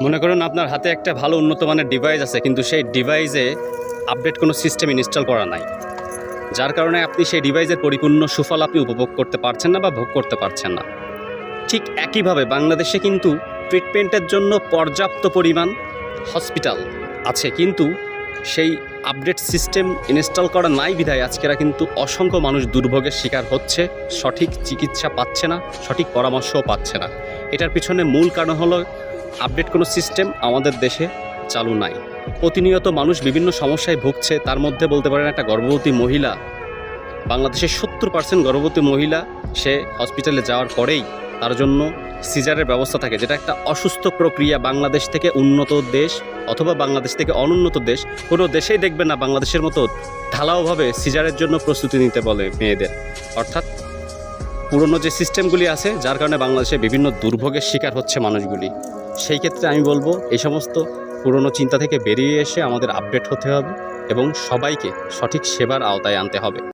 মনে করুন আপনার হাতে একটা ভালো উন্নত মানের ডিভাইস আছে, কিন্তু সেই ডিভাইসে আপডেট কোনো সিস্টেম ইনস্টল করা নাই, যার কারণে আপনি সেই ডিভাইসের পরিপূর্ণ সুফল আপনি উপভোগ করতে পারছেন না বা ভোগ করতে পারছেন না। ঠিক একইভাবে বাংলাদেশে কিন্তু ট্রিটমেন্টের জন্য পর্যাপ্ত পরিমাণ হসপিটাল আছে, কিন্তু সেই আপডেট সিস্টেম ইনস্টল করা নাই বিধায় আজকেরা কিন্তু অসংখ্য মানুষ দুর্ভোগের শিকার হচ্ছে, সঠিক চিকিৎসা পাচ্ছে না, সঠিক পরামর্শও পাচ্ছে না। এটার পিছনে মূল কারণ হলো আপডেট কোনো সিস্টেম আমাদের দেশে চালু নাই। প্রতিনিয়ত মানুষ বিভিন্ন সমস্যায় ভুগছে। তার মধ্যে বলতে পারেন একটা গর্ভবতী মহিলা, বাংলাদেশের 70% গর্ভবতী মহিলা সে হসপিটালে যাওয়ার পরেই তার জন্য সিজারের ব্যবস্থা থাকে, যেটা একটা অসুস্থ প্রক্রিয়া। বাংলাদেশ থেকে উন্নত দেশ অথবা বাংলাদেশ থেকে অনুন্নত দেশ কোনো দেশেই দেখবে না বাংলাদেশের মতো ঢালাওভাবে সিজারের জন্য প্রস্তুতি নিতে বলে মেয়েদের। অর্থাৎ পুরনো যে সিস্টেমগুলি আছে, যার কারণে বাংলাদেশে বিভিন্ন দুর্ভোগের শিকার হচ্ছে মানুষগুলি। সেই ক্ষেত্রে আমি বলবো এই সমস্ত পুরনো চিন্তা থেকে বেরিয়ে এসে আমাদের আপডেট হতে হবে এবং সবাইকে সঠিক সেবার আওতায় আনতে হবে।